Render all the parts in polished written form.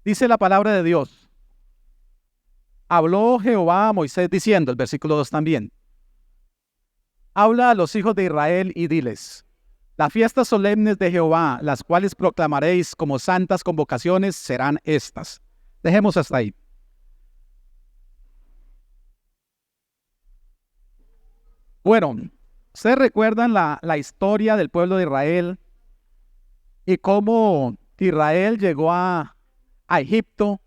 Dice la palabra de Dios: habló Jehová a Moisés diciendo, el versículo 2 también: habla a los hijos de Israel y diles: las fiestas solemnes de Jehová, las cuales proclamaréis como santas convocaciones, serán estas. Dejemos hasta ahí. Bueno, ustedes recuerdan la historia del pueblo de Israel y cómo Israel llegó a Egipto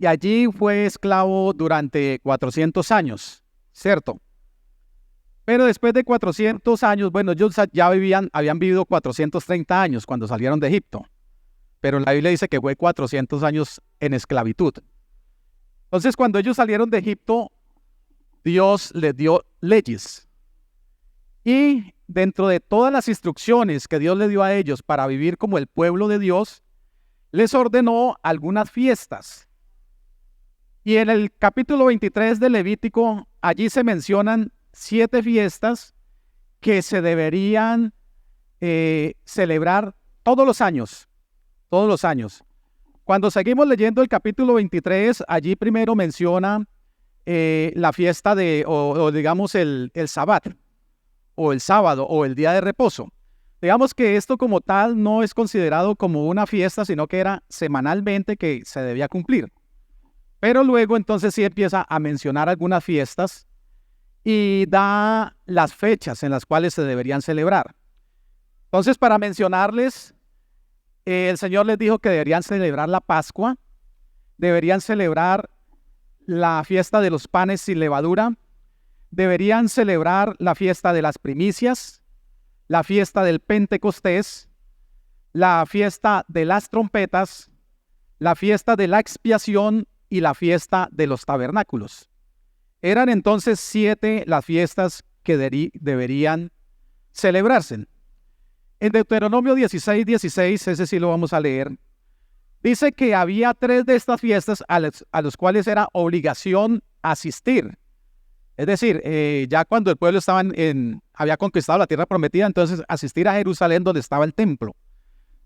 y allí fue esclavo durante 400 años, ¿cierto? Pero después de 400 años, bueno, ellos ya habían vivido 430 años cuando salieron de Egipto, pero la Biblia dice que fue 400 años en esclavitud. Entonces, cuando ellos salieron de Egipto, Dios les dio leyes. Y dentro de todas las instrucciones que Dios les dio a ellos para vivir como el pueblo de Dios, les ordenó algunas fiestas. Y en el capítulo 23 de Levítico, allí se mencionan 7 fiestas que se deberían celebrar todos los años. Todos los años. Cuando seguimos leyendo el capítulo 23, allí primero menciona la fiesta o digamos el Sabbat, o el sábado, o el día de reposo. Digamos que esto como tal no es considerado como una fiesta, sino que era semanalmente que se debía cumplir. Pero luego entonces sí empieza a mencionar algunas fiestas y da las fechas en las cuales se deberían celebrar. Entonces, para mencionarles, el Señor les dijo que deberían celebrar la Pascua, deberían celebrar la fiesta de los panes sin levadura, deberían celebrar la fiesta de las primicias, la fiesta del Pentecostés, la fiesta de las trompetas, la fiesta de la expiación y la fiesta de los tabernáculos. Eran entonces 7 las fiestas que deberían celebrarse. En Deuteronomio 16:16, ese sí lo vamos a leer, dice que había 3 de estas fiestas a los cuales era obligación asistir. Es decir, ya cuando el pueblo había conquistado la tierra prometida, entonces asistir a Jerusalén donde estaba el templo.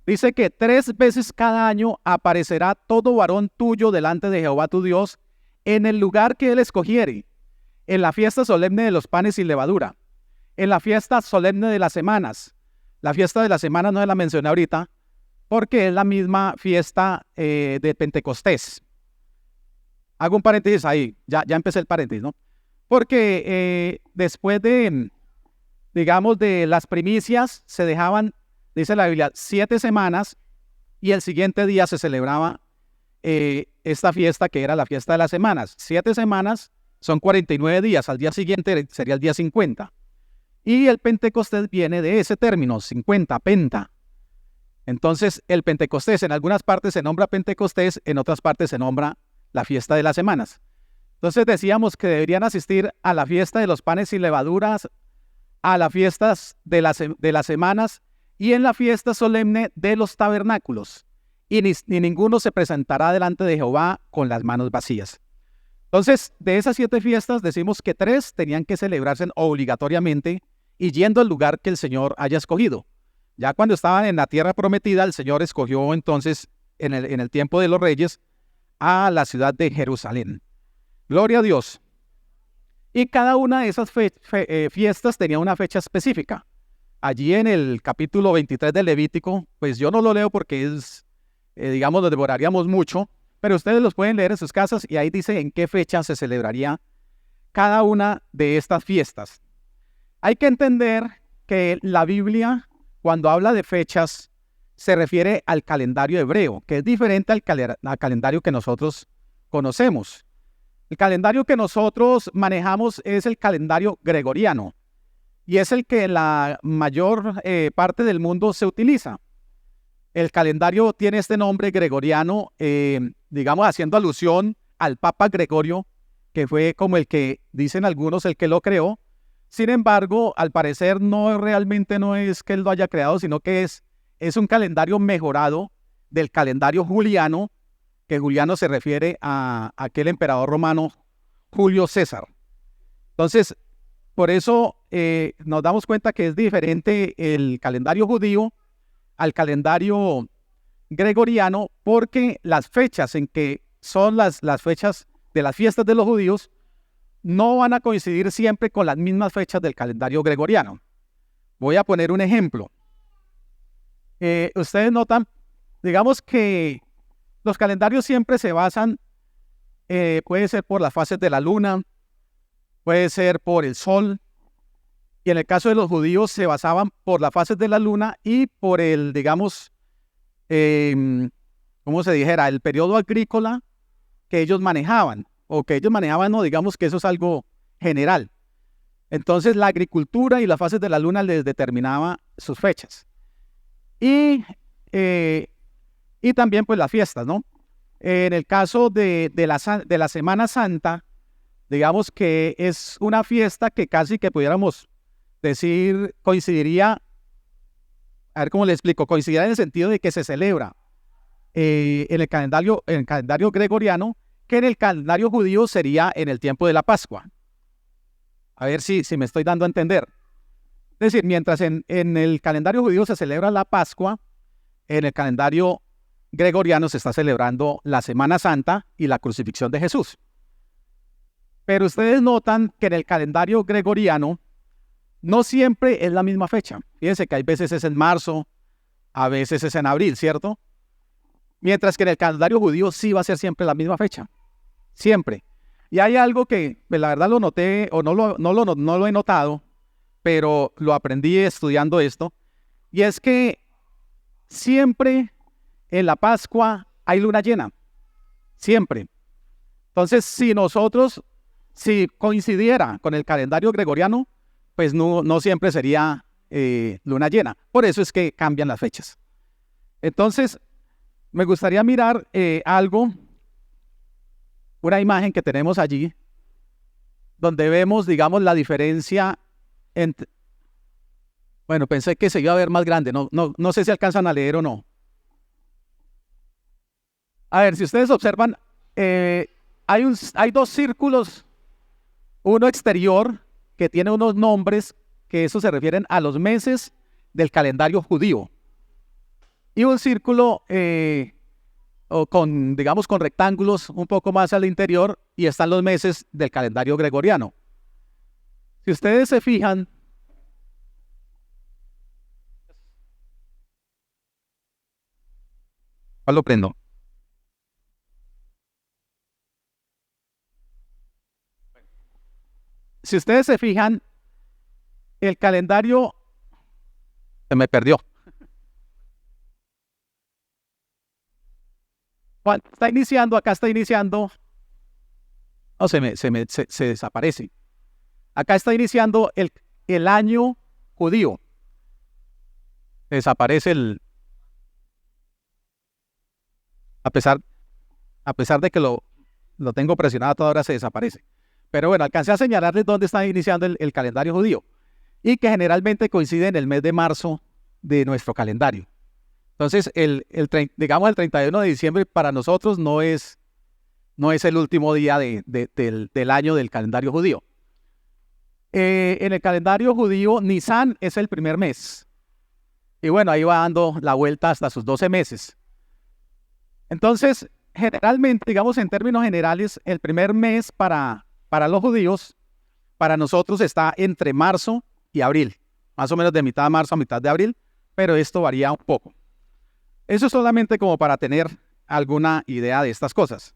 Dice que 3 veces cada año aparecerá todo varón tuyo delante de Jehová tu Dios en el lugar que él escogiere, en la fiesta solemne de los panes sin levadura, en la fiesta solemne de las semanas. La fiesta de las semanas no la mencioné ahorita, porque es la misma fiesta de Pentecostés. Hago un paréntesis ahí, ya empecé el paréntesis, ¿no? Porque después digamos, de las primicias, se dejaban, dice la Biblia, 7 semanas, y el siguiente día se celebraba esta fiesta que era la fiesta de las semanas. 7 semanas son 49 días, al día siguiente sería el día 50. Y el Pentecostés viene de ese término, 50, penta. Entonces, el Pentecostés en algunas partes se nombra Pentecostés, en otras partes se nombra la fiesta de las semanas. Entonces decíamos que deberían asistir a la fiesta de los panes sin levaduras, a las fiestas de las semanas y en la fiesta solemne de los tabernáculos. Y ni ninguno se presentará delante de Jehová con las manos vacías. Entonces, de esas 7 fiestas, decimos que 3 tenían que celebrarse obligatoriamente y yendo al lugar que el Señor haya escogido. Ya cuando estaban en la tierra prometida, el Señor escogió entonces, en el tiempo de los reyes, a la ciudad de Jerusalén. Gloria a Dios. Y cada una de esas fiestas tenía una fecha específica. Allí en el capítulo 23 del Levítico, pues yo no lo leo porque digamos, lo devoraríamos mucho, pero ustedes los pueden leer en sus casas y ahí dice en qué fecha se celebraría cada una de estas fiestas. Hay que entender que la Biblia, cuando habla de fechas, se refiere al calendario hebreo, que es diferente al calendario que nosotros conocemos. El calendario que nosotros manejamos es el calendario gregoriano y es el que en la mayor parte del mundo se utiliza. El calendario tiene este nombre gregoriano, digamos, haciendo alusión al Papa Gregorio, que fue como el que, dicen algunos, el que lo creó. Sin embargo, al parecer realmente no es que él lo haya creado, sino que es un calendario mejorado del calendario juliano, que Juliano se refiere a aquel emperador romano Julio César. Entonces, por eso nos damos cuenta que es diferente el calendario judío al calendario gregoriano porque las fechas en que son las fechas de las fiestas de los judíos no van a coincidir siempre con las mismas fechas del calendario gregoriano. Voy a poner un ejemplo. Ustedes notan, digamos que los calendarios siempre se basan, puede ser por las fases de la luna, puede ser por el sol, y en el caso de los judíos se basaban por las fases de la luna y por el, digamos, ¿cómo se dijera? El periodo agrícola que ellos manejaban, no, digamos que eso es algo general. Entonces la agricultura y las fases de la luna les determinaba sus fechas. Y también pues las fiestas, ¿no? En el caso de la Semana Santa, digamos que es una fiesta que casi que pudiéramos decir coincidiría, a ver cómo le explico, coincidiría en el sentido de que se celebra en el calendario gregoriano, que en el calendario judío sería en el tiempo de la Pascua. A ver si me estoy dando a entender. Es decir, mientras en el calendario judío se celebra la Pascua, en el calendario gregoriano se está celebrando la Semana Santa y la crucifixión de Jesús. Pero ustedes notan que en el calendario gregoriano no siempre es la misma fecha. Fíjense que hay veces es en marzo, a veces es en abril, ¿cierto? Mientras que en el calendario judío sí va a ser siempre la misma fecha. Siempre. Y hay algo que la verdad lo noté o no lo he notado, pero lo aprendí estudiando esto, y es que siempre en la Pascua hay luna llena. Siempre. Entonces, si coincidiera con el calendario gregoriano, pues no siempre sería luna llena. Por eso es que cambian las fechas. Entonces, me gustaría mirar una imagen que tenemos allí, donde vemos, digamos, la diferencia entre... Bueno, pensé que se iba a ver más grande, no sé si alcanzan a leer o no. A ver, si ustedes observan, hay dos círculos, uno exterior que tiene unos nombres que eso se refieren a los meses del calendario judío, y un círculo con rectángulos un poco más al interior, y están los meses del calendario gregoriano. Si ustedes se fijan, ¿cuál lo prendo? Si ustedes se fijan, el calendario se me perdió. Cuando está iniciando, acá está iniciando, no, se desaparece. Acá está iniciando el año judío. Desaparece a pesar de que lo tengo presionado, toda hora se desaparece. Pero bueno, alcancé a señalarles dónde está iniciando el calendario judío, y que generalmente coincide en el mes de marzo de nuestro calendario. Entonces, digamos el 31 de diciembre para nosotros no es el último día del año del calendario judío. En el calendario judío, Nisan es el primer mes. Y bueno, ahí va dando la vuelta hasta sus 12 meses. Entonces, generalmente, digamos en términos generales, el primer mes para los judíos, para nosotros está entre marzo y abril. Más o menos de mitad de marzo a mitad de abril, pero esto varía un poco. Eso es solamente como para tener alguna idea de estas cosas.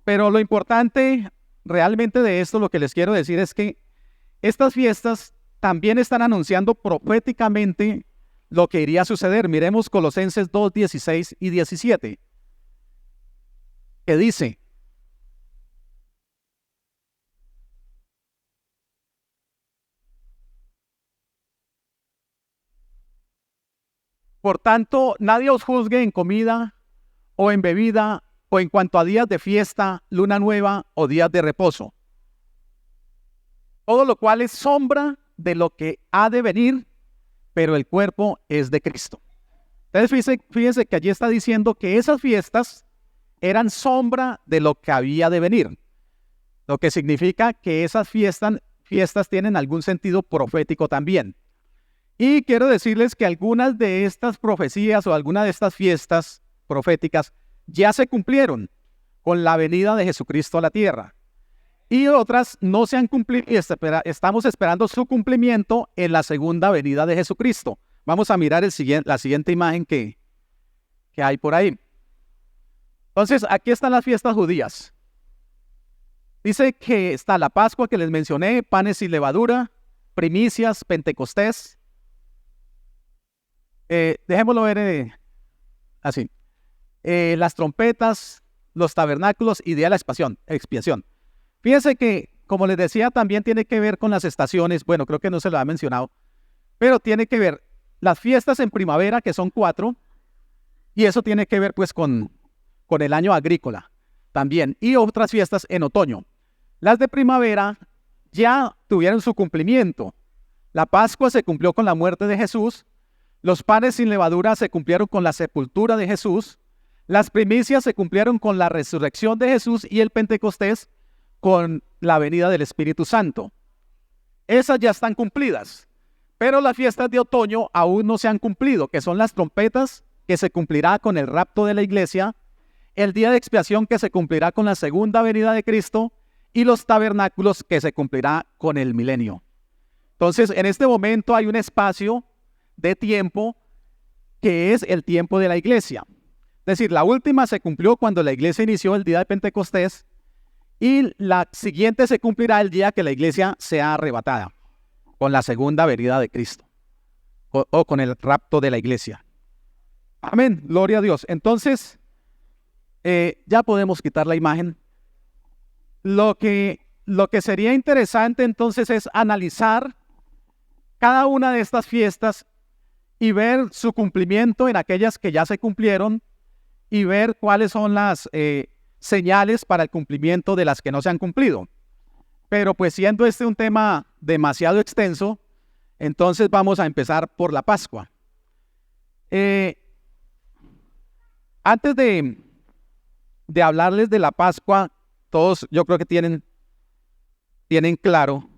Pero lo importante realmente de esto, lo que les quiero decir es que estas fiestas también están anunciando proféticamente lo que iría a suceder. Miremos Colosenses 2, 16 y 17, que dice: por tanto, nadie os juzgue en comida o en bebida o en cuanto a días de fiesta, luna nueva o días de reposo. Todo lo cual es sombra de lo que ha de venir, pero el cuerpo es de Cristo. Entonces fíjense que allí está diciendo que esas fiestas eran sombra de lo que había de venir. Lo que significa que esas fiestas tienen algún sentido profético también. Y quiero decirles que algunas de estas profecías o algunas de estas fiestas proféticas ya se cumplieron con la venida de Jesucristo a la tierra. Y otras no se han cumplido y estamos esperando su cumplimiento en la segunda venida de Jesucristo. Vamos a mirar la siguiente imagen que hay por ahí. Entonces, aquí están las fiestas judías. Dice que está la Pascua que les mencioné, panes sin levadura, primicias, Pentecostés. Dejémoslo ver así. Las trompetas, los tabernáculos y día de la expiación. Fíjense que, como les decía, también tiene que ver con las estaciones. Bueno, creo que no se lo ha mencionado, pero tiene que ver las fiestas en primavera, que son 4, y eso tiene que ver pues con el año agrícola también, y otras fiestas en otoño. Las de primavera ya tuvieron su cumplimiento. La Pascua se cumplió con la muerte de Jesús, los panes sin levadura se cumplieron con la sepultura de Jesús, las primicias se cumplieron con la resurrección de Jesús y el Pentecostés con la venida del Espíritu Santo. Esas ya están cumplidas, pero las fiestas de otoño aún no se han cumplido, que son las trompetas, que se cumplirá con el rapto de la iglesia, el día de expiación, que se cumplirá con la segunda venida de Cristo, y los tabernáculos, que se cumplirá con el milenio. Entonces, en este momento hay un espacio de tiempo que es el tiempo de la iglesia. Es decir, la última se cumplió cuando la iglesia inició el día de Pentecostés, y la siguiente se cumplirá el día que la iglesia sea arrebatada, con la segunda venida de Cristo, o con el rapto de la iglesia. Amén, gloria a Dios. Entonces, ya podemos quitar la imagen. Lo que sería interesante entonces es analizar cada una de estas fiestas y ver su cumplimiento en aquellas que ya se cumplieron y ver cuáles son las señales para el cumplimiento de las que no se han cumplido. Pero pues siendo este un tema demasiado extenso, entonces vamos a empezar por la Pascua. Antes de hablarles de la Pascua, todos yo creo que tienen claro,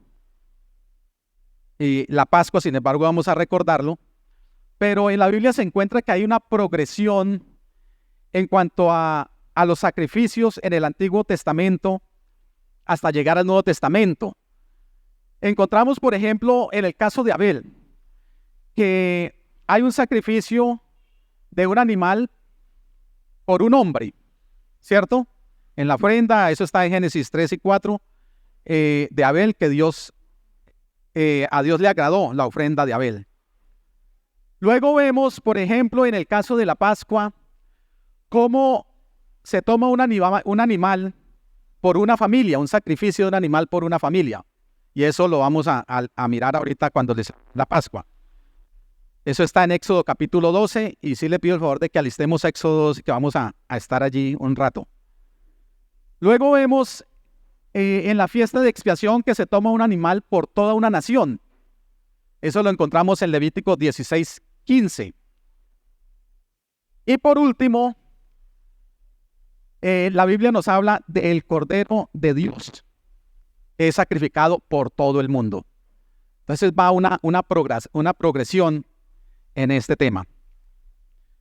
y la Pascua, sin embargo, vamos a recordarlo, pero en la Biblia se encuentra que hay una progresión en cuanto a los sacrificios en el Antiguo Testamento hasta llegar al Nuevo Testamento. Encontramos, por ejemplo, en el caso de Abel, que hay un sacrificio de un animal por un hombre, ¿cierto? En la ofrenda, eso está en Génesis 3 y 4, de Abel, que a Dios le agradó la ofrenda de Abel. Luego vemos, por ejemplo, en el caso de la Pascua, cómo se toma un animal por una familia, un sacrificio de un animal por una familia. Y eso lo vamos a mirar ahorita cuando les la Pascua. Eso está en Éxodo capítulo 12, y sí le pido el favor de que alistemos Éxodo 12, que vamos a estar allí un rato. Luego vemos en la fiesta de expiación que se toma un animal por toda una nación. Eso lo encontramos en Levítico 16:15. Y por último, la Biblia nos habla del Cordero de Dios, que es sacrificado por todo el mundo. Entonces va una progresión en este tema.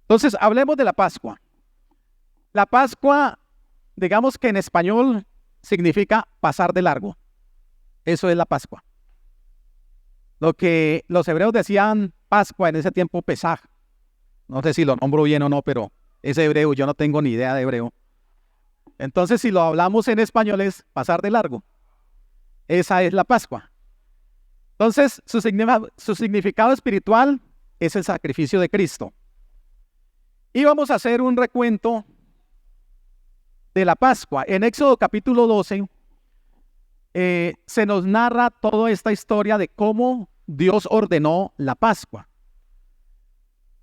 Entonces hablemos de la Pascua. La Pascua, digamos que en español significa pasar de largo. Eso es la Pascua. Lo que los hebreos decían Pascua en ese tiempo, Pesaj. No sé si lo nombro bien o no, pero es hebreo, yo no tengo ni idea de hebreo. Entonces, si lo hablamos en español es pasar de largo. Esa es la Pascua. Entonces, su significado espiritual es el sacrificio de Cristo. Y vamos a hacer un recuento de la Pascua. En Éxodo capítulo 12 se nos narra toda esta historia de cómo Dios ordenó la Pascua.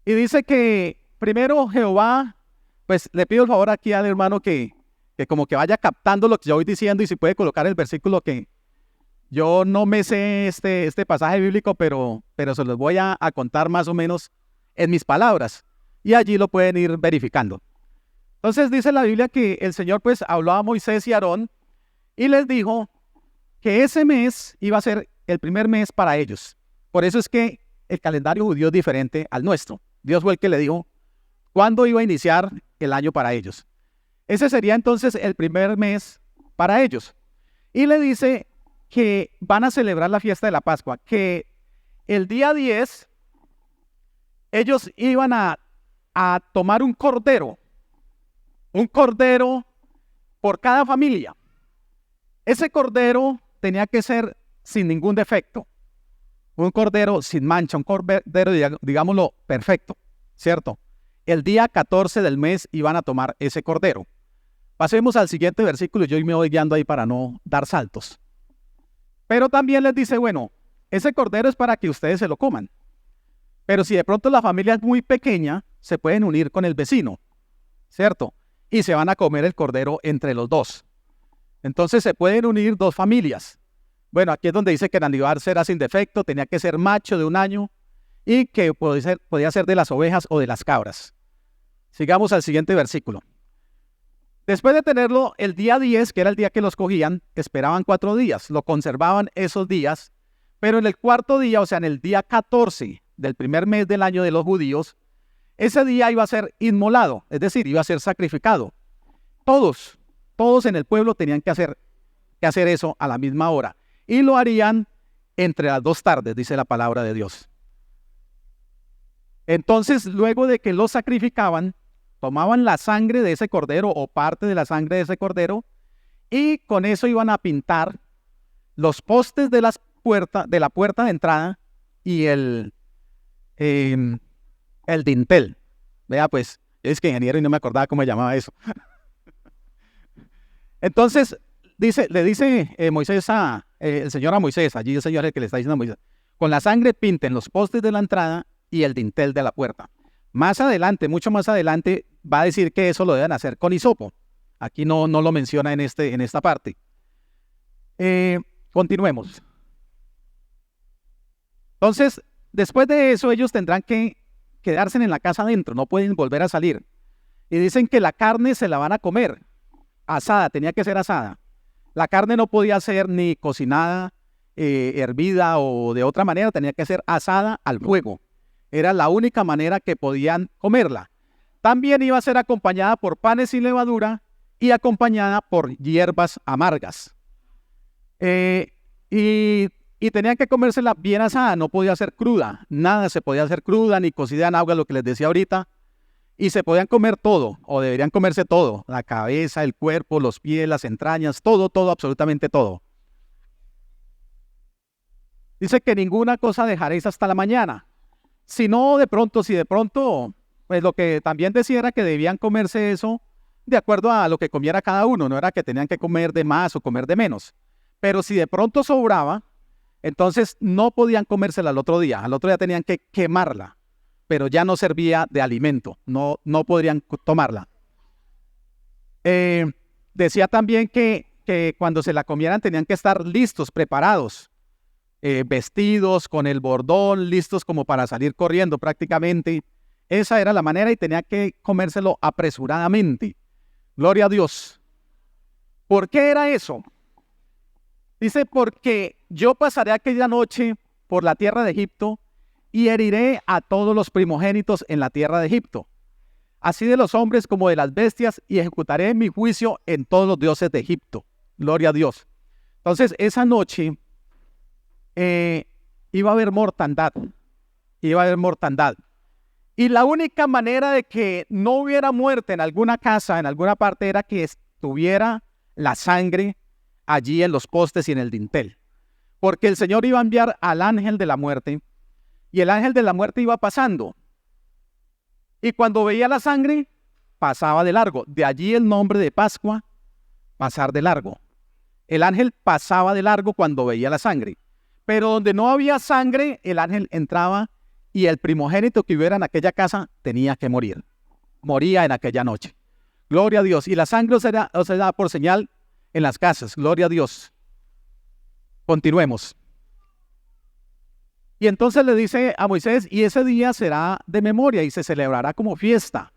Y dice que primero Jehová, pues le pido el favor aquí al hermano que como que vaya captando lo que yo voy diciendo, y si puede colocar el versículo, que yo no me sé este pasaje bíblico, pero se los voy a contar más o menos en mis palabras, y allí lo pueden ir verificando. Entonces dice la Biblia que el Señor pues habló a Moisés y Aarón y les dijo que ese mes iba a ser el primer mes para ellos. Por eso es que el calendario judío es diferente al nuestro. Dios fue el que le dijo cuándo iba a iniciar el año para ellos. Ese sería entonces el primer mes para ellos. Y le dice que van a celebrar la fiesta de la Pascua, que el día 10 ellos iban a tomar un cordero por cada familia. Ese cordero tenía que ser sin ningún defecto, un cordero sin mancha, un cordero, digámoslo, perfecto, ¿cierto? El día 14 del mes iban a tomar ese cordero. Pasemos al siguiente versículo, yo me voy guiando ahí para no dar saltos. Pero también les dice, bueno, ese cordero es para que ustedes se lo coman. Pero si de pronto la familia es muy pequeña, se pueden unir con el vecino, ¿cierto? Y se van a comer el cordero entre los dos. Entonces se pueden unir dos familias. Bueno, aquí es donde dice que el animal será sin defecto, tenía que ser macho de 1 año y que podía ser de las ovejas o de las cabras. Sigamos al siguiente versículo. Después de tenerlo el día 10, que era el día que los cogían, esperaban 4 días, lo conservaban esos días, pero en el cuarto día, o sea, en el día 14 del primer mes del año de los judíos, ese día iba a ser inmolado, es decir, iba a ser sacrificado. Todos en el pueblo tenían que hacer eso a la misma hora. Y lo harían entre las 2 tardes, dice la palabra de Dios. Entonces, luego de que lo sacrificaban, tomaban la sangre de ese cordero o parte de la sangre de ese cordero y con eso iban a pintar los postes de la puerta de entrada y el dintel. Vea pues, es que ingeniero y no me acordaba cómo se llamaba eso. Entonces, le dice Moisés el Señor a Moisés, allí el Señor es el que le está diciendo a Moisés, con la sangre pinten los postes de la entrada y el dintel de la puerta. Más adelante, mucho más adelante, va a decir que eso lo deben hacer con hisopo. Aquí no lo menciona en esta parte. Continuemos. Entonces, después de eso, ellos tendrán que quedarse en la casa adentro, no pueden volver a salir. Y dicen que la carne se la van a comer, asada, tenía que ser asada. La carne no podía ser ni cocinada, hervida o de otra manera, tenía que ser asada al fuego. Era la única manera que podían comerla. También iba a ser acompañada por panes sin levadura y acompañada por hierbas amargas. Y tenían que comérsela bien asada, no podía ser cruda. Nada se podía hacer cruda ni cocida en agua, lo que les decía ahorita. Y se podían comer todo, o deberían comerse todo. La cabeza, el cuerpo, los pies, las entrañas, todo, absolutamente todo. Dice que ninguna cosa dejaréis hasta la mañana. Si de pronto, pues lo que también decía era que debían comerse eso de acuerdo a lo que comiera cada uno, no era que tenían que comer de más o comer de menos. Pero si de pronto sobraba, entonces no podían comérsela al otro día tenían que quemarla, pero ya no servía de alimento, no podrían tomarla. Decía también que cuando se la comieran tenían que estar listos, preparados. Vestidos con el bordón, listos como para salir corriendo prácticamente. Esa era la manera y tenía que comérselo apresuradamente. Gloria a Dios. ¿Por qué era eso? Dice, porque yo pasaré aquella noche por la tierra de Egipto y heriré a todos los primogénitos en la tierra de Egipto, así de los hombres como de las bestias, y ejecutaré mi juicio en todos los dioses de Egipto. Gloria a Dios. Entonces, esa noche iba a haber mortandad. Y la única manera de que no hubiera muerte en alguna casa, en alguna parte, era que estuviera la sangre allí en los postes y en el dintel. Porque el Señor iba a enviar al ángel de la muerte, y el ángel de la muerte iba pasando. Y cuando veía la sangre, pasaba de largo. De allí el nombre de Pascua, pasar de largo. El ángel pasaba de largo cuando veía la sangre. Pero donde no había sangre, el ángel entraba y el primogénito que hubiera en aquella casa tenía que morir. Moría en aquella noche. Gloria a Dios. Y la sangre os da por señal en las casas. Gloria a Dios. Continuemos. Y entonces le dice a Moisés, y ese día será de memoria y se celebrará como fiesta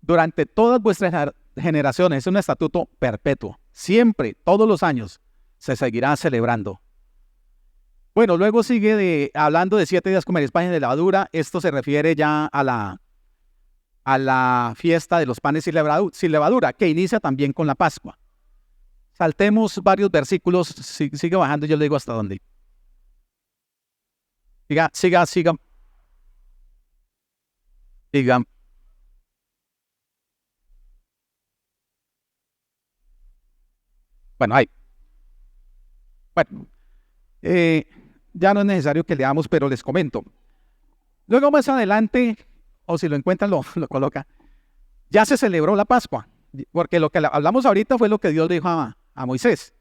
durante todas vuestras generaciones. Es un estatuto perpetuo. Siempre, todos los años, se seguirá celebrando. Bueno, luego sigue hablando de 7 días comeréis panes de levadura. Esto se refiere ya a a la fiesta de los panes sin levadura, que inicia también con la Pascua. Saltemos varios versículos, sigue bajando, yo le digo hasta dónde. Siga. Bueno, ahí. Bueno, ya no es necesario que leamos, pero les comento. Luego más adelante, o si lo encuentran, lo coloca. Ya se celebró la Pascua, porque lo que hablamos ahorita fue lo que Dios dijo a Moisés.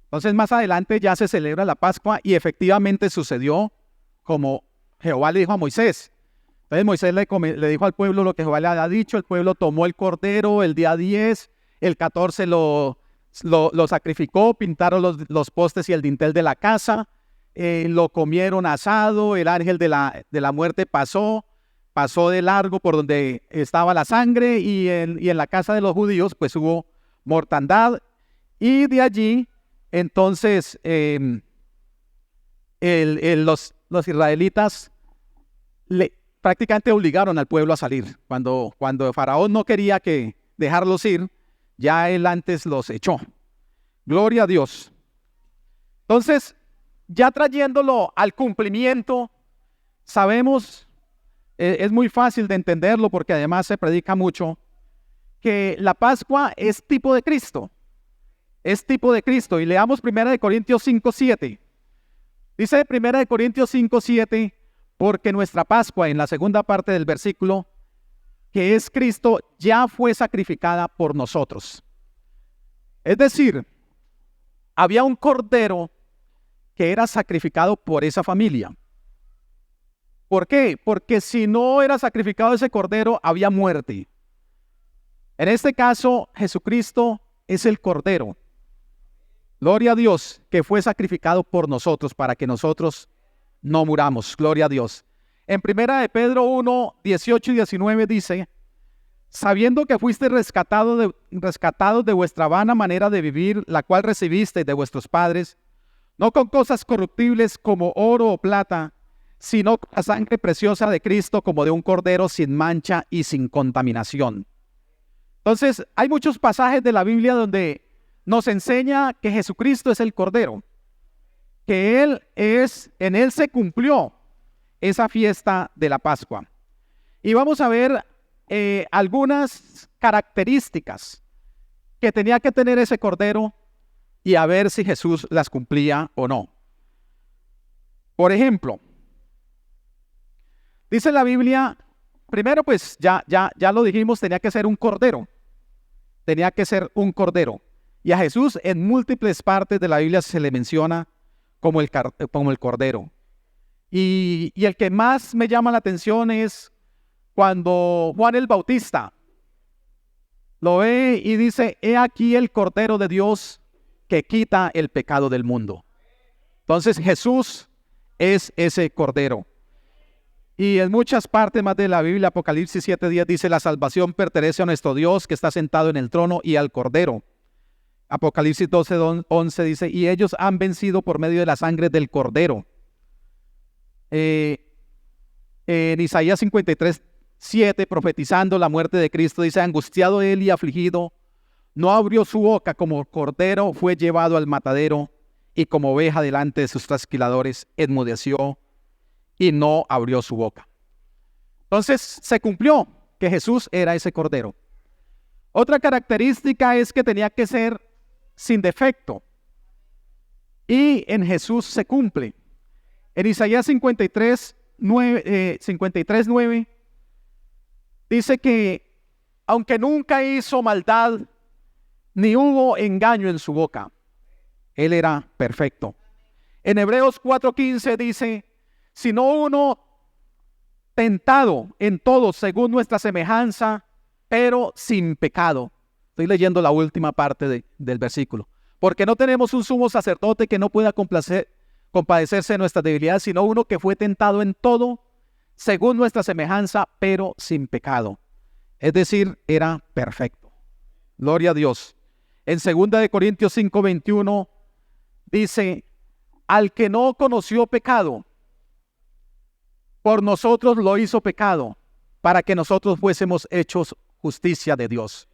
Entonces más adelante ya se celebra la Pascua y efectivamente sucedió como Jehová le dijo a Moisés. Entonces Moisés le dijo al pueblo lo que Jehová le había dicho. El pueblo tomó el cordero el día 10, el 14 lo sacrificó, pintaron los postes y el dintel de la casa, lo comieron asado, el ángel de la muerte pasó de largo por donde estaba la sangre y en la casa de los judíos pues hubo mortandad y de allí entonces los israelitas prácticamente obligaron al pueblo a salir. Cuando Faraón no quería dejarlos ir, ya él antes los echó. Gloria a Dios. Entonces, ya trayéndolo al cumplimiento, sabemos, es muy fácil de entenderlo porque además se predica mucho, que la Pascua es tipo de Cristo. Es tipo de Cristo. Y leamos 1 Corintios 5:7. Dice 1 Corintios 5:7, porque nuestra Pascua, en la segunda parte del versículo, que es Cristo, ya fue sacrificada por nosotros. Es decir, había un cordero que era sacrificado por esa familia. ¿Por qué? Porque si no era sacrificado ese cordero, había muerte. En este caso, Jesucristo es el cordero. Gloria a Dios, que fue sacrificado por nosotros para que nosotros no muramos. Gloria a Dios. En 1 Pedro 1, 18 y 19 dice: sabiendo que fuiste rescatados de vuestra vana manera de vivir, la cual recibisteis de vuestros padres, no con cosas corruptibles como oro o plata, sino con la sangre preciosa de Cristo, como de un cordero sin mancha y sin contaminación. Entonces, hay muchos pasajes de la Biblia donde nos enseña que Jesucristo es el cordero, que en Él se cumplió esa fiesta de la Pascua. Y vamos a ver algunas características que tenía que tener ese cordero y a ver si Jesús las cumplía o no. Por ejemplo, dice la Biblia, primero pues ya lo dijimos, tenía que ser un cordero. Tenía que ser un cordero. Y a Jesús en múltiples partes de la Biblia se le menciona como el cordero. Y el que más me llama la atención es cuando Juan el Bautista lo ve y dice: he aquí el Cordero de Dios que quita el pecado del mundo. Entonces Jesús es ese Cordero. Y en muchas partes más de la Biblia, Apocalipsis 7:10 dice: la salvación pertenece a nuestro Dios que está sentado en el trono y al Cordero. Apocalipsis 12:11 dice: y ellos han vencido por medio de la sangre del Cordero. En Isaías 53:7, profetizando la muerte de Cristo, dice: angustiado él y afligido, no abrió su boca, como cordero fue llevado al matadero, y como oveja delante de sus trasquiladores, enmudeció y no abrió su boca. Entonces se cumplió que Jesús era ese cordero. Otra característica es que tenía que ser sin defecto, y en Jesús se cumple. En Isaías 53:9 dice que aunque nunca hizo maldad, ni hubo engaño en su boca, Él era perfecto. En Hebreos 4:15 dice: sino uno tentado en todo según nuestra semejanza, pero sin pecado. Estoy leyendo la última parte del versículo. Porque no tenemos un sumo sacerdote que no pueda compadecerse de nuestras debilidades, sino uno que fue tentado en todo según nuestra semejanza, pero sin pecado. Es decir, era perfecto. Gloria a Dios. En 2 Corintios 5:21 dice: al que no conoció pecado, por nosotros lo hizo pecado, para que nosotros fuésemos hechos justicia de Dios.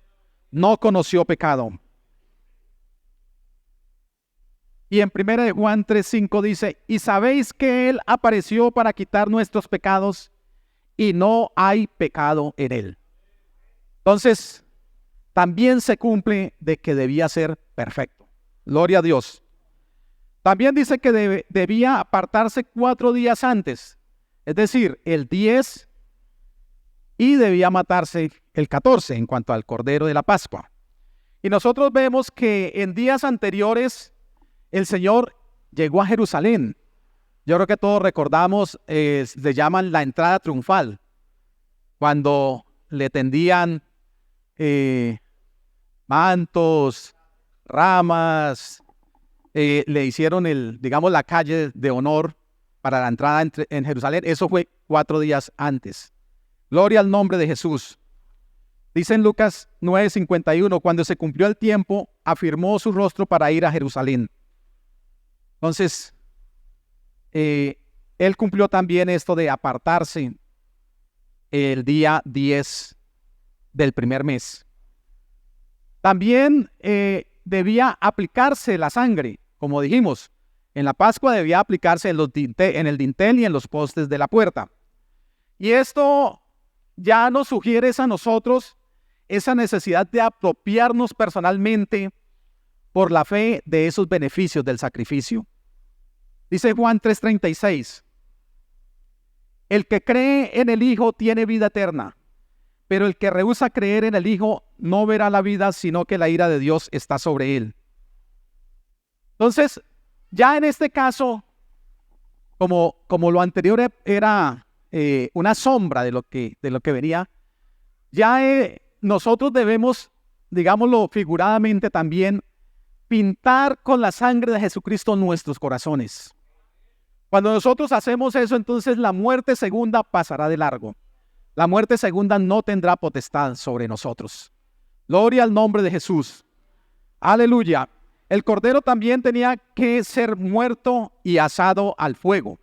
No conoció pecado. Y en 1 de Juan 3:5 dice, y sabéis que Él apareció para quitar nuestros pecados y no hay pecado en Él. Entonces, también se cumple de que debía ser perfecto. Gloria a Dios. También dice que debía apartarse 4 días antes, es decir, el 10, y debía matarse el 14 en cuanto al Cordero de la Pascua. Y nosotros vemos que en días anteriores el Señor llegó a Jerusalén. Yo creo que todos recordamos, se llaman la entrada triunfal, cuando le tendían mantos, ramas, le hicieron la calle de honor para la entrada en Jerusalén. Eso fue 4 días antes. Gloria al nombre de Jesús. Dice en Lucas 9:51, cuando se cumplió el tiempo, afirmó su rostro para ir a Jerusalén. Entonces, él cumplió también esto de apartarse el día 10 del primer mes. También debía aplicarse la sangre, como dijimos. En la Pascua debía aplicarse en el dintel y en los postes de la puerta. Y esto ya nos sugiere a nosotros esa necesidad de apropiarnos personalmente por la fe de esos beneficios del sacrificio. Dice Juan 3:36, el que cree en el Hijo tiene vida eterna, pero el que rehúsa creer en el Hijo no verá la vida, sino que la ira de Dios está sobre él. Entonces, ya en este caso, como lo anterior era una sombra de lo que venía, ya nosotros debemos, digámoslo figuradamente también, pintar con la sangre de Jesucristo nuestros corazones. Cuando nosotros hacemos eso, entonces la muerte segunda pasará de largo. La muerte segunda no tendrá potestad sobre nosotros. Gloria al nombre de Jesús. Aleluya. El cordero también tenía que ser muerto y asado al fuego.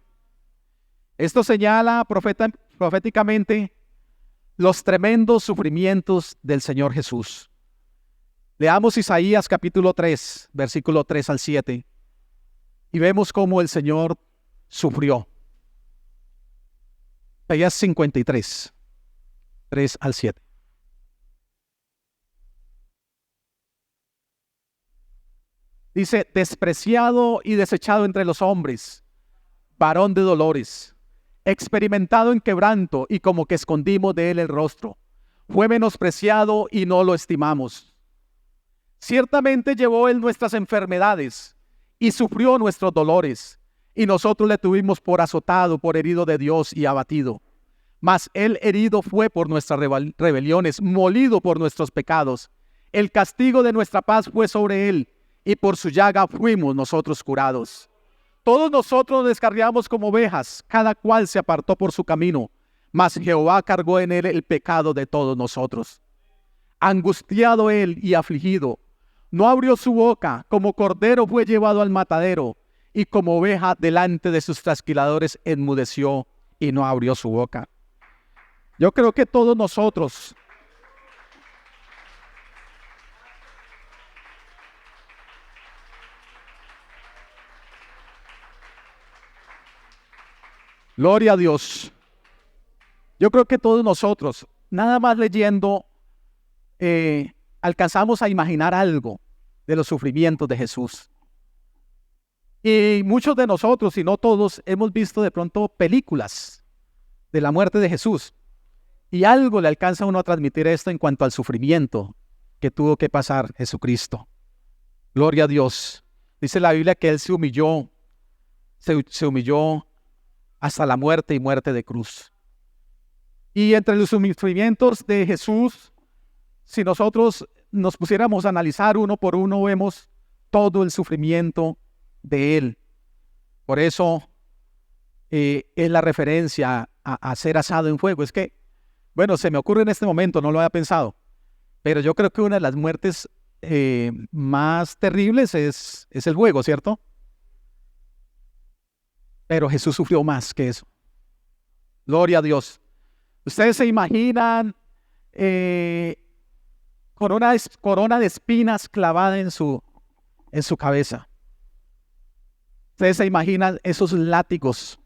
Esto señala proféticamente los tremendos sufrimientos del Señor Jesús. Leamos Isaías capítulo 3, versículo 3 al 7, y vemos cómo el Señor sufrió. Isaías 53, 3 al 7. Dice, despreciado y desechado entre los hombres, varón de dolores, experimentado en quebranto y como que escondimos de él el rostro. Fue menospreciado y no lo estimamos. Ciertamente llevó él nuestras enfermedades y sufrió nuestros dolores, y nosotros le tuvimos por azotado, por herido de Dios y abatido. Mas él herido fue por nuestras rebeliones, molido por nuestros pecados. El castigo de nuestra paz fue sobre él, y por su llaga fuimos nosotros curados. Todos nosotros descarriamos como ovejas, cada cual se apartó por su camino, mas Jehová cargó en él el pecado de todos nosotros. Angustiado él y afligido, no abrió su boca, como cordero fue llevado al matadero, y como oveja delante de sus trasquiladores enmudeció y no abrió su boca. Yo creo que todos nosotros gloria a Dios. Yo creo que todos nosotros, nada más leyendo, alcanzamos a imaginar algo de los sufrimientos de Jesús. Y muchos de nosotros, si no todos, hemos visto de pronto películas de la muerte de Jesús. Y algo le alcanza a uno a transmitir esto en cuanto al sufrimiento que tuvo que pasar Jesucristo. Gloria a Dios. Dice la Biblia que Él se humilló hasta la muerte y muerte de cruz. Y entre los sufrimientos de Jesús, si nosotros nos pusiéramos a analizar uno por uno, vemos todo el sufrimiento de Él. Por eso es la referencia a ser asado en fuego. Es que, bueno, se me ocurre en este momento, no lo había pensado, pero yo creo que una de las muertes más terribles es el fuego, ¿cierto? Pero Jesús sufrió más que eso. Gloria a Dios. Ustedes se imaginan corona de espinas clavada en su cabeza. Ustedes se imaginan esos látigos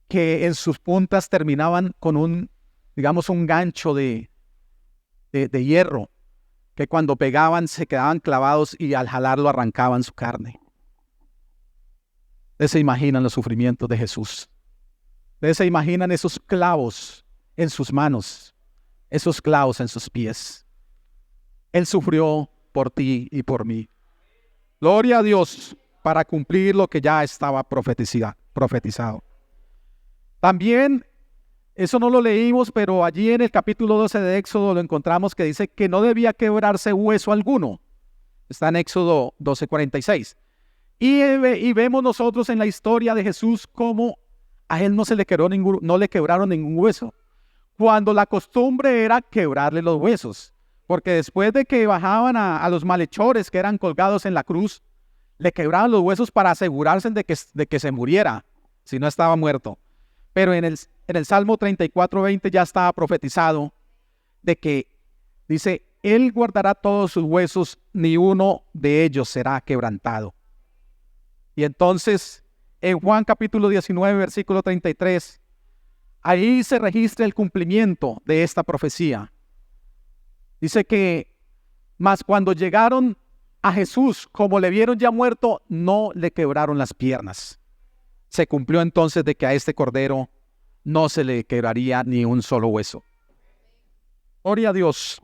que en sus puntas terminaban con un gancho de hierro, que cuando pegaban se quedaban clavados y al jalarlo arrancaban su carne. Ustedes se imaginan los sufrimientos de Jesús. Ustedes se imaginan esos clavos en sus manos, esos clavos en sus pies. Él sufrió por ti y por mí. Gloria a Dios, para cumplir lo que ya estaba profetizado. También, eso no lo leímos, pero allí en el capítulo 12 de Éxodo lo encontramos que dice que no debía quebrarse hueso alguno. Está en Éxodo 12:46. Y vemos nosotros en la historia de Jesús cómo a él no le quebraron ningún hueso, cuando la costumbre era quebrarle los huesos, porque después de que bajaban a los malhechores que eran colgados en la cruz, le quebraban los huesos para asegurarse de que se muriera, si no estaba muerto. Pero en el Salmo 34:20 ya estaba profetizado de que dice, Él guardará todos sus huesos, ni uno de ellos será quebrantado. Y entonces, en Juan capítulo 19, versículo 33, ahí se registra el cumplimiento de esta profecía. Dice que, mas cuando llegaron a Jesús, como le vieron ya muerto, no le quebraron las piernas. Se cumplió entonces de que a este cordero no se le quebraría ni un solo hueso. Gloria a Dios.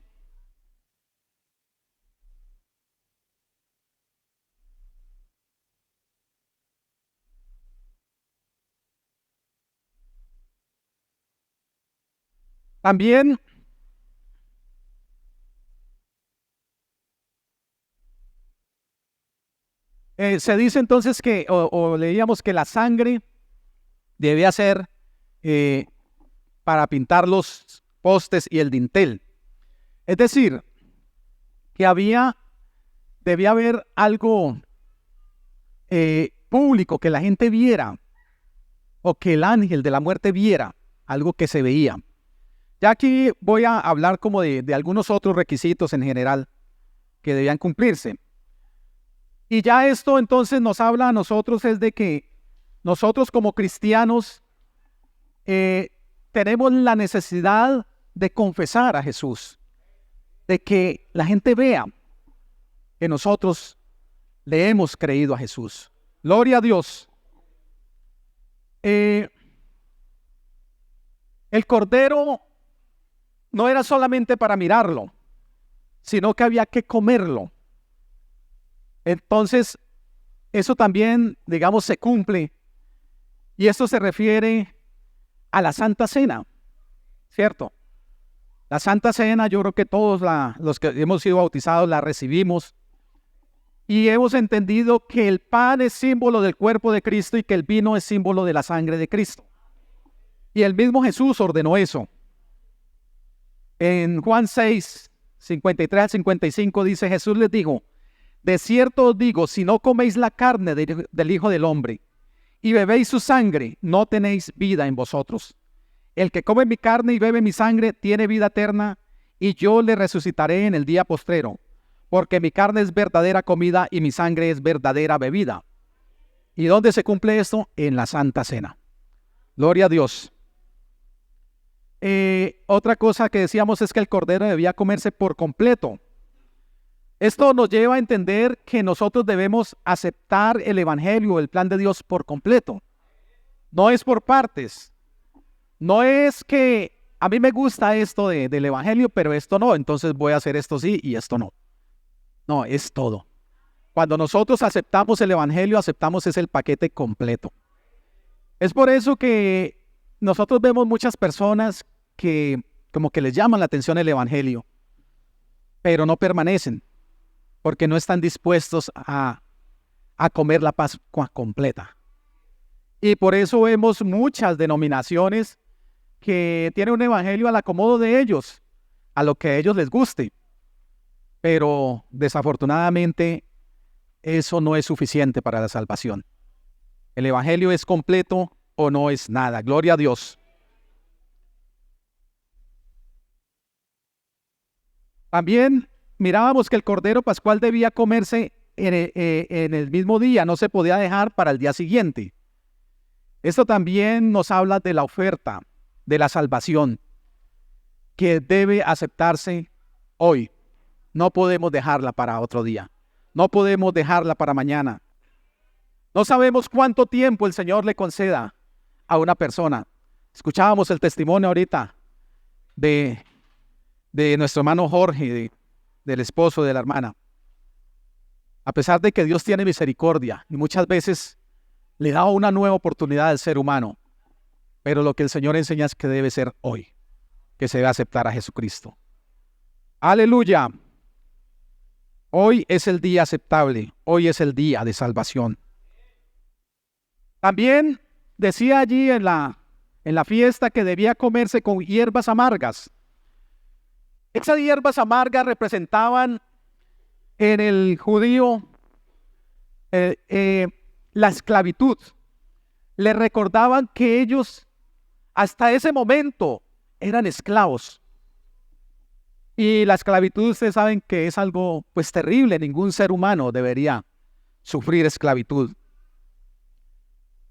También se dice entonces que, o leíamos que la sangre debía ser para pintar los postes y el dintel. Es decir, que debía haber algo público que la gente viera, o que el ángel de la muerte viera, algo que se veía. Ya aquí voy a hablar como de algunos otros requisitos en general que debían cumplirse. Y ya esto entonces nos habla a nosotros es de que nosotros como cristianos tenemos la necesidad de confesar a Jesús, de que la gente vea que nosotros le hemos creído a Jesús. Gloria a Dios. El cordero no era solamente para mirarlo, sino que había que comerlo. Entonces, eso también, se cumple. Y esto se refiere a la Santa Cena, ¿cierto? La Santa Cena, yo creo que todos los que hemos sido bautizados la recibimos. Y hemos entendido que el pan es símbolo del cuerpo de Cristo y que el vino es símbolo de la sangre de Cristo. Y el mismo Jesús ordenó eso. En Juan 6, 53 al 55 dice, Jesús les dijo, de cierto os digo, si no coméis la carne del Hijo del Hombre y bebéis su sangre, no tenéis vida en vosotros. El que come mi carne y bebe mi sangre tiene vida eterna, y yo le resucitaré en el día postrero, porque mi carne es verdadera comida y mi sangre es verdadera bebida. ¿Y dónde se cumple esto? En la Santa Cena. Gloria a Dios. Otra cosa que decíamos es que el cordero debía comerse por completo. Esto nos lleva a entender que nosotros debemos aceptar el evangelio, el plan de Dios por completo. No es por partes. No es que a mí me gusta esto del evangelio, pero esto no, entonces voy a hacer esto sí y esto no. No, es todo. Cuando nosotros aceptamos el evangelio, aceptamos el paquete completo. Es por eso que nosotros vemos muchas personas que como que les llaman la atención el evangelio, pero no permanecen, porque no están dispuestos a comer la Pascua completa. Y por eso vemos muchas denominaciones que tienen un evangelio al acomodo de ellos, a lo que a ellos les guste. Pero desafortunadamente eso no es suficiente para la salvación. El evangelio es completo o no es nada. Gloria a Dios. También mirábamos que el cordero pascual debía comerse en el mismo día, no se podía dejar para el día siguiente. Esto también nos habla de la oferta, de la salvación, que debe aceptarse hoy. No podemos dejarla para otro día. No podemos dejarla para mañana. No sabemos cuánto tiempo el Señor le conceda a una persona. Escuchábamos el testimonio ahorita de nuestro hermano Jorge, del esposo de la hermana. A pesar de que Dios tiene misericordia y muchas veces le da una nueva oportunidad al ser humano, pero lo que el Señor enseña es que debe ser hoy, que se debe aceptar a Jesucristo. Aleluya. Hoy es el día aceptable, hoy es el día de salvación. También decía allí en la fiesta que debía comerse con hierbas amargas. Esas hierbas amargas representaban en el judío la esclavitud. Le recordaban que ellos hasta ese momento eran esclavos. Y la esclavitud, ustedes saben que es algo pues terrible. Ningún ser humano debería sufrir esclavitud.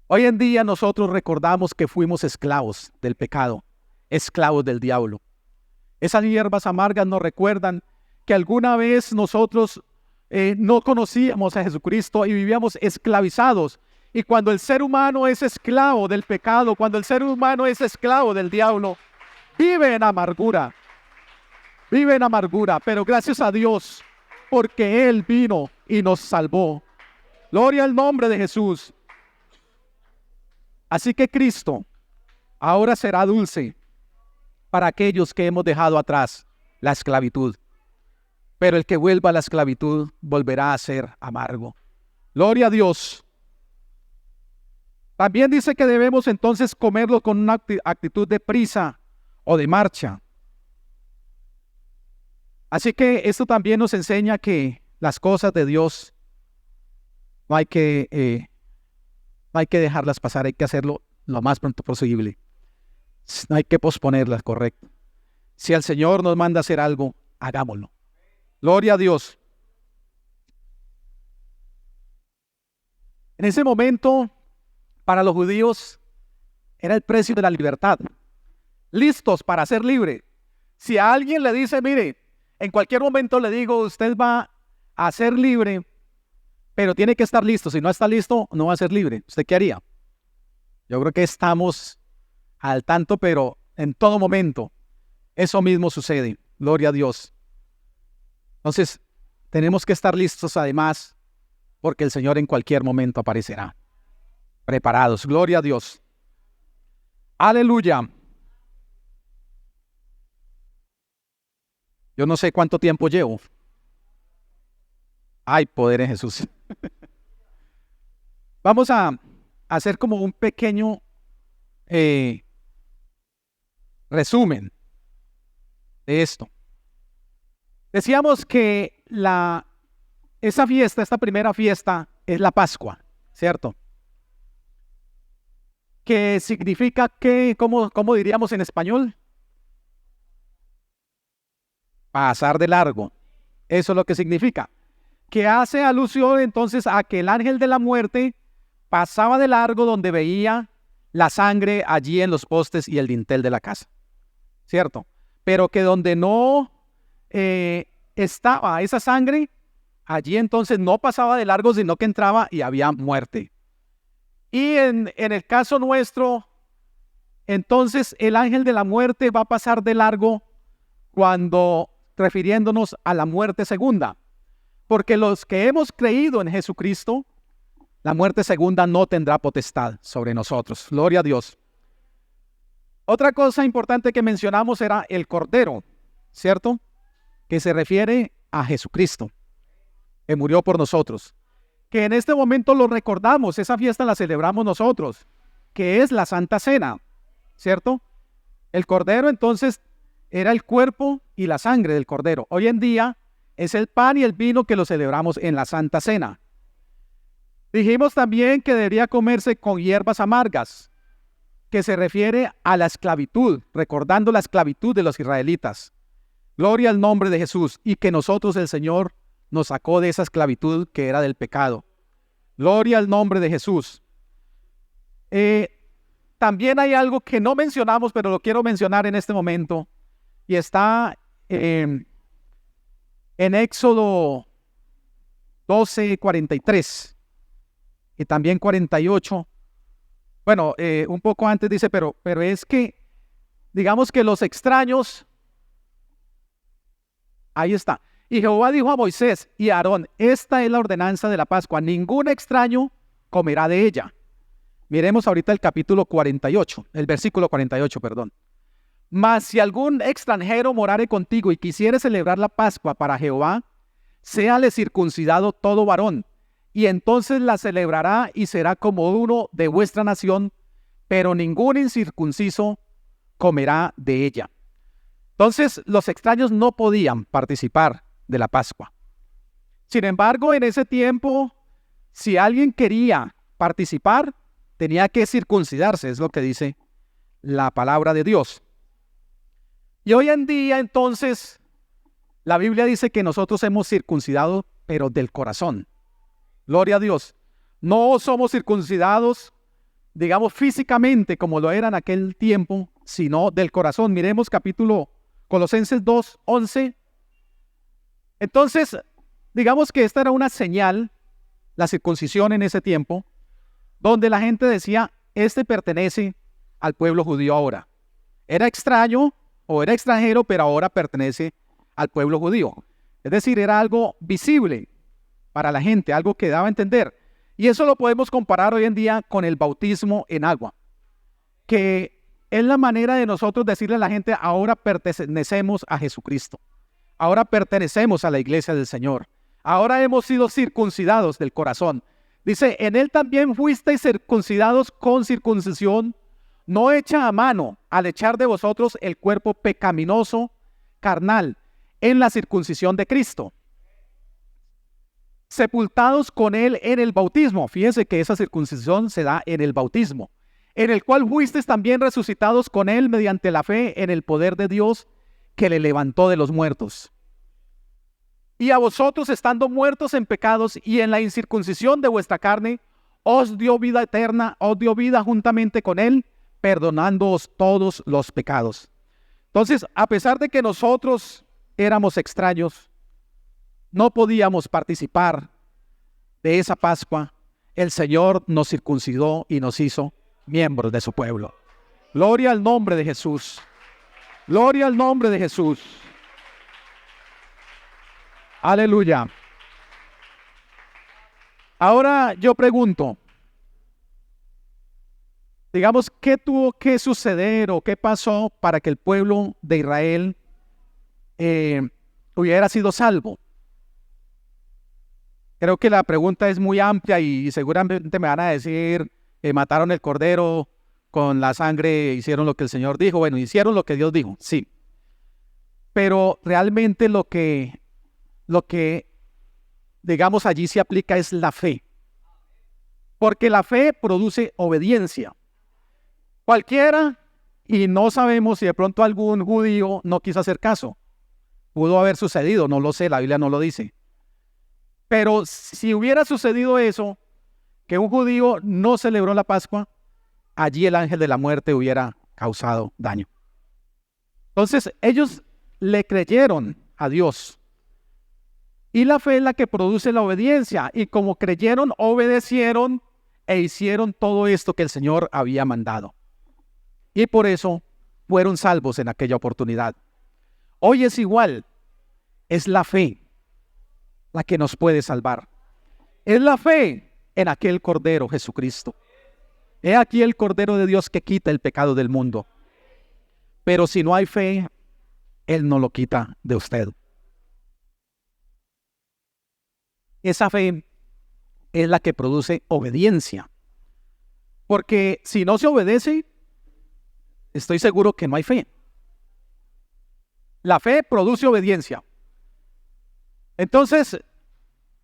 Hoy en día nosotros recordamos que fuimos esclavos del pecado, esclavos del diablo. Esas hierbas amargas nos recuerdan que alguna vez nosotros no conocíamos a Jesucristo y vivíamos esclavizados. Y cuando el ser humano es esclavo del pecado, cuando el ser humano es esclavo del diablo, vive en amargura. Vive en amargura, pero gracias a Dios, porque Él vino y nos salvó. Gloria al nombre de Jesús. Así que Cristo ahora será dulce para aquellos que hemos dejado atrás la esclavitud. Pero el que vuelva a la esclavitud volverá a ser amargo. Gloria a Dios. También dice que debemos entonces comerlo con una actitud de prisa o de marcha. Así que esto también nos enseña que las cosas de Dios no hay que dejarlas pasar, hay que hacerlo lo más pronto posible. No hay que posponerlas, correcto. Si el Señor nos manda a hacer algo, hagámoslo. Gloria a Dios. En ese momento, para los judíos, era el precio de la libertad. Listos para ser libre. Si a alguien le dice, mire, en cualquier momento le digo, usted va a ser libre, pero tiene que estar listo. Si no está listo, no va a ser libre. ¿Usted qué haría? Yo creo que estamos al tanto, pero en todo momento eso mismo sucede. Gloria a Dios. Entonces, tenemos que estar listos además, porque el Señor en cualquier momento aparecerá. Preparados. Gloria a Dios. Aleluya. Yo no sé cuánto tiempo llevo. Ay, poder en Jesús. Vamos a hacer como un pequeño resumen de esto. Decíamos que esta primera fiesta es la Pascua, ¿cierto? Que significa que, ¿cómo diríamos en español? Pasar de largo. Eso es lo que significa. Que hace alusión entonces a que el ángel de la muerte pasaba de largo donde veía la sangre allí en los postes y el dintel de la casa. ¿Cierto? Pero que donde no estaba esa sangre, allí entonces no pasaba de largo, sino que entraba y había muerte. Y en el caso nuestro, entonces el ángel de la muerte va a pasar de largo cuando refiriéndonos a la muerte segunda. Porque los que hemos creído en Jesucristo, la muerte segunda no tendrá potestad sobre nosotros. Gloria a Dios. Otra cosa importante que mencionamos era el Cordero, ¿cierto? Que se refiere a Jesucristo, que murió por nosotros. Que en este momento lo recordamos, esa fiesta la celebramos nosotros, que es la Santa Cena, ¿cierto? El Cordero entonces era el cuerpo y la sangre del Cordero. Hoy en día es el pan y el vino que lo celebramos en la Santa Cena. Dijimos también que debería comerse con hierbas amargas, que se refiere a la esclavitud, recordando la esclavitud de los israelitas. Gloria al nombre de Jesús. Y que nosotros, el Señor, nos sacó de esa esclavitud que era del pecado. Gloria al nombre de Jesús. También hay algo que no mencionamos, pero lo quiero mencionar en este momento. Y está en Éxodo 12:43 y también 48. Bueno, un poco antes dice, pero es que, digamos que los extraños, ahí está. Y Jehová dijo a Moisés y a Aarón, esta es la ordenanza de la Pascua, ningún extraño comerá de ella. Miremos ahorita el capítulo 48, el versículo 48, perdón. Mas si algún extranjero morare contigo y quisiere celebrar la Pascua para Jehová, séale circuncidado todo varón, y entonces la celebrará y será como uno de vuestra nación, pero ningún incircunciso comerá de ella. Entonces los extraños no podían participar de la Pascua. Sin embargo, en ese tiempo, si alguien quería participar, tenía que circuncidarse, es lo que dice la palabra de Dios. Y hoy en día, entonces, la Biblia dice que nosotros hemos circuncidado, pero del corazón. Gloria a Dios. No somos circuncidados, digamos, físicamente, como lo era en aquel tiempo, sino del corazón. Miremos capítulo Colosenses 2:11. Entonces, digamos que esta era una señal, la circuncisión en ese tiempo, donde la gente decía, este pertenece al pueblo judío ahora. Era extraño o era extranjero, pero ahora pertenece al pueblo judío. Es decir, era algo visible para la gente, algo que daba a entender. Y eso lo podemos comparar hoy en día con el bautismo en agua, que es la manera de nosotros decirle a la gente, ahora pertenecemos a Jesucristo. Ahora pertenecemos a la iglesia del Señor. Ahora hemos sido circuncidados del corazón. Dice, en él también fuisteis circuncidados con circuncisión, no hecha a mano, al echar de vosotros el cuerpo pecaminoso, carnal, en la circuncisión de Cristo. Sepultados con él en el bautismo. Fíjense que esa circuncisión se da en el bautismo. En el cual fuisteis también resucitados con él mediante la fe en el poder de Dios que le levantó de los muertos. Y a vosotros, estando muertos en pecados y en la incircuncisión de vuestra carne, os dio vida eterna, os dio vida juntamente con él, perdonándoos todos los pecados. Entonces, a pesar de que nosotros éramos extraños, no podíamos participar de esa Pascua, el Señor nos circuncidó y nos hizo miembros de su pueblo. Gloria al nombre de Jesús. Gloria al nombre de Jesús. Aleluya. Ahora yo pregunto, digamos, ¿qué tuvo que suceder o qué pasó para que el pueblo de Israel hubiera sido salvo? Creo que la pregunta es muy amplia y seguramente me van a decir, mataron el cordero, con la sangre hicieron lo que el Señor dijo. Bueno, hicieron lo que Dios dijo, sí. Pero realmente lo que digamos allí se aplica es la fe. Porque la fe produce obediencia. Cualquiera, y no sabemos si de pronto algún judío no quiso hacer caso. Pudo haber sucedido, no lo sé, la Biblia no lo dice. Pero si hubiera sucedido eso, que un judío no celebró la Pascua, allí el ángel de la muerte hubiera causado daño. Entonces ellos le creyeron a Dios. Y la fe es la que produce la obediencia. Y como creyeron, obedecieron e hicieron todo esto que el Señor había mandado. Y por eso fueron salvos en aquella oportunidad. Hoy es igual. Es la fe la que nos puede salvar. Es la fe en aquel Cordero Jesucristo. He aquí el Cordero de Dios que quita el pecado del mundo. Pero si no hay fe, Él no lo quita de usted. Esa fe es la que produce obediencia. Porque si no se obedece, estoy seguro que no hay fe. La fe produce obediencia. Entonces,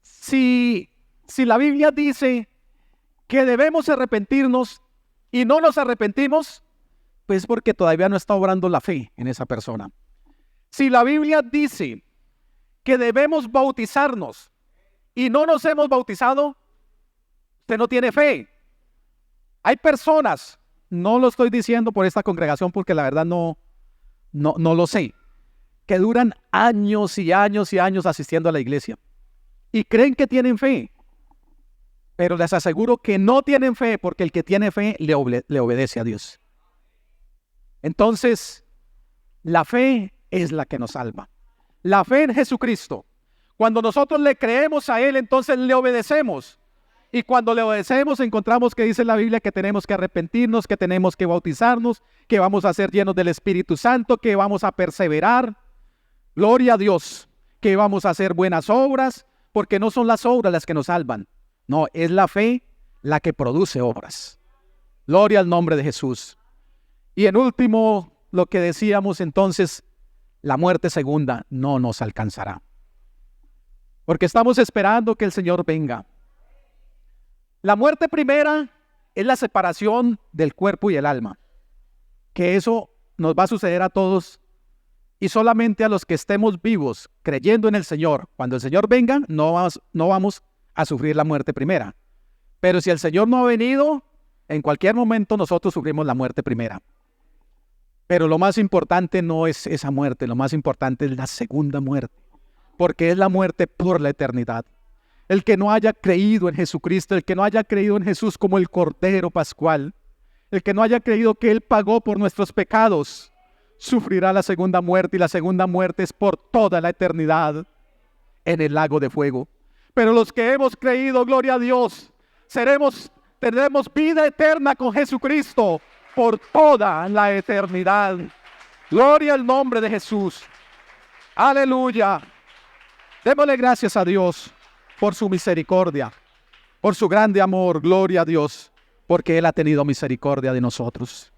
si la Biblia dice que debemos arrepentirnos y no nos arrepentimos, pues porque todavía no está obrando la fe en esa persona. Si la Biblia dice que debemos bautizarnos y no nos hemos bautizado, usted no tiene fe. Hay personas, no lo estoy diciendo por esta congregación porque la verdad no lo sé, que duran años y años y años asistiendo a la iglesia y creen que tienen fe, pero les aseguro que no tienen fe, porque el que tiene fe le obedece a Dios. Entonces, la fe es la que nos salva. La fe en Jesucristo. Cuando nosotros le creemos a Él, entonces le obedecemos. Y cuando le obedecemos, encontramos que dice la Biblia que tenemos que arrepentirnos, que tenemos que bautizarnos, que vamos a ser llenos del Espíritu Santo, que vamos a perseverar. Gloria a Dios, que vamos a hacer buenas obras, porque no son las obras las que nos salvan. No, es la fe la que produce obras. Gloria al nombre de Jesús. Y en último, lo que decíamos entonces, la muerte segunda no nos alcanzará, porque estamos esperando que el Señor venga. La muerte primera es la separación del cuerpo y el alma, que eso nos va a suceder a todos y solamente a los que estemos vivos creyendo en el Señor. Cuando el Señor venga, no vamos a sufrir la muerte primera. Pero si el Señor no ha venido, en cualquier momento nosotros sufrimos la muerte primera. Pero lo más importante no es esa muerte, lo más importante es la segunda muerte, porque es la muerte por la eternidad. El que no haya creído en Jesucristo, el que no haya creído en Jesús como el Cordero Pascual, el que no haya creído que Él pagó por nuestros pecados, sufrirá la segunda muerte, y la segunda muerte es por toda la eternidad en el lago de fuego. Pero los que hemos creído, gloria a Dios, tendremos vida eterna con Jesucristo por toda la eternidad. Gloria al nombre de Jesús. Aleluya. Démosle gracias a Dios por su misericordia, por su grande amor. Gloria a Dios, porque Él ha tenido misericordia de nosotros.